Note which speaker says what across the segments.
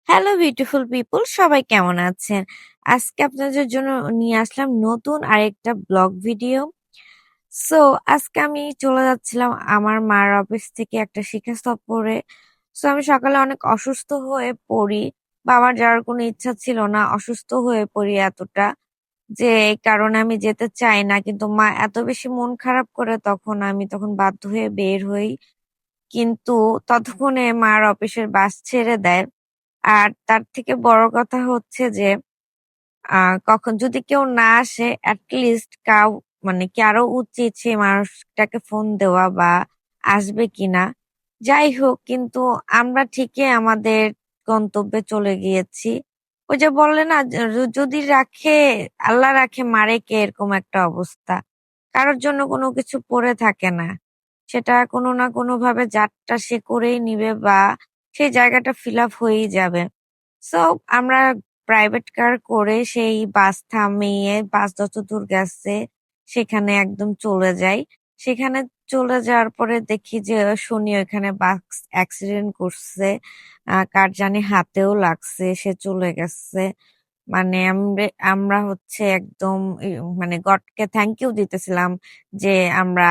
Speaker 1: Hello beautiful people, সবাই কেমন আছেন? আজকে আপনাদের জন্য নিয়ে আসলাম নতুন আরেকটা ব্লগ ভিডিও। সো আজকে আমি চলে যাচ্ছিলাম আমার মার অফিস থেকে একটা শিক্ষা সফরে। সো আমি সকালে অনেক অসুস্থ হয়ে পড়ি, বা আমার যাওয়ার কোনো ইচ্ছা ছিল না, অসুস্থ হয়ে পড়ি এতটা যে এই কারণে আমি যেতে চাই না, কিন্তু মা এত বেশি মন খারাপ করে তখন বাধ্য হয়ে বের হই। কিন্তু ততক্ষণে মার অফিসের বাস ছেড়ে দেয়। আর তার থেকে বড় কথা হচ্ছে যে কখন যদি কেউ না আসে, লিস্ট কারো উচিত সেই মানুষটাকে ফোন দেওয়া বা আসবে কিনা। যাই হোক, কিন্তু আমরা ঠিকই আমাদের গন্তব্যে চলে গিয়েছি। ওই যে বললে না, যদি রাখে আল্লাহ, রাখে মারে কে, এরকম একটা অবস্থা। কারোর জন্য কোনো কিছু পড়ে থাকে না, সেটা কোনো না কোনো ভাবে যাত্রা সে করেই নিবে, বা সেই জায়গাটা ফিল আপ হয়েই যাবে। সো আমরা প্রাইভেট কার করে সেই বাস থামিয়ে বাস যতদূর গেছে সেখানে একদম চলে যাই। সেখানে চলে যাওয়ার পরে দেখি যে শুনি ওখানে বাস অ্যাক্সিডেন্ট করছে, কার জানি হাতেও লাগছে, সে চলে গেছে। মানে আমরা হচ্ছে একদম মানে গডকে থ্যাংক ইউ দিতেছিলাম যে আমরা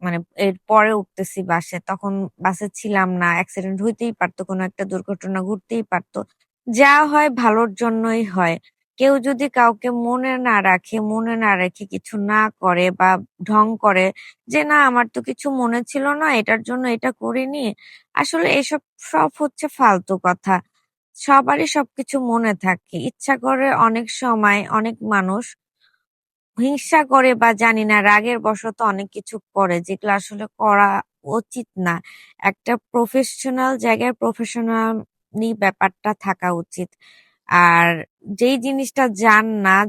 Speaker 1: মানে এর পরে উঠতেছি বাসে, তখন বাসে ছিলাম না, অ্যাক্সিডেন্ট হইতেই পারতো, কোনো একটা দুর্ঘটনা ঘটতেই পারতো। যা হয় ভালোর জন্যই হয়। কেউ যদি কাউকে মনে না রেখে কিছু না করে বা ঢং করে যে না আমার তো কিছু মনে ছিল না, এটার জন্য এটা করিনি, আসলে এসব সব হচ্ছে ফালতু কথা। সবারই সবকিছু মনে থাকে, ইচ্ছা করে, অনেক সময় অনেক মানুষ হিংসা করে বা জানি না রাগের বশত অনেক কিছু করে, যেগুলো আসলে করা উচিত না। একটা প্রফেশনাল জায়গায় প্রফেশনালি ব্যাপারটা থাকা উচিত। আর যেই জিনিসটা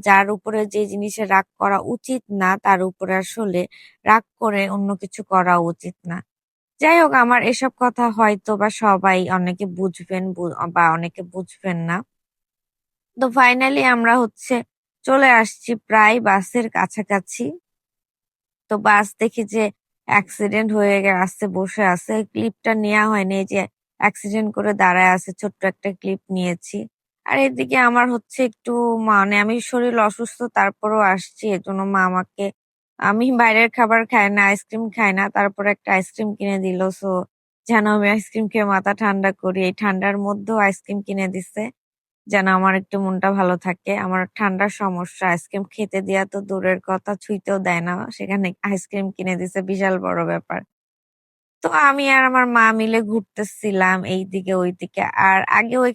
Speaker 1: যার উপরে যে জিনিসে রাগ করা উচিত না, তার উপরে আসলে রাগ করে অন্য কিছু করা উচিত না। যাই হোক, আমার এসব কথা হয়তো বা সবাই অনেকে বুঝবেন বা অনেকে বুঝবেন না। তো ফাইনালি আমরা হচ্ছে চলে আসছি প্রায় বাসের কাছাকাছি। তো বাস দেখি যে অ্যাক্সিডেন্ট হয়ে আছে, বসে আছে। ক্লিপটা নেওয়া হয়নি, এই যে অ্যাক্সিডেন্ট করে দাঁড়ায় আছে, ছোট্ট একটা ক্লিপ নিয়েছি। আর এদিকে আমার হচ্ছে একটু মানে আমি শরীর অসুস্থ, তারপরও আসছি, এজন্য মা আমাকে, আমি বাইরের খাবার খাই না, আইসক্রিম খাই না, তারপর একটা আইসক্রিম কিনে দিল। সো যেন আমি আইসক্রিম খেয়ে মাথা ঠান্ডা করি, এই ঠান্ডার মধ্যেও আইসক্রিম কিনে দিছে যেন আমার একটু মনটা ভালো থাকে। আমার ঠান্ডার সমস্যা, আইসক্রিম খেতে দেয়া তো দূরের কথা, ছুঁইতেও দেয় না, সেখানে আইসক্রিম কিনে দিছে, বিশাল বড় ব্যাপার। তো আমি আর আমার মা মিলে ঘুরতেছিলাম এইদিকে ওইদিকে। আর আগে ওইখানে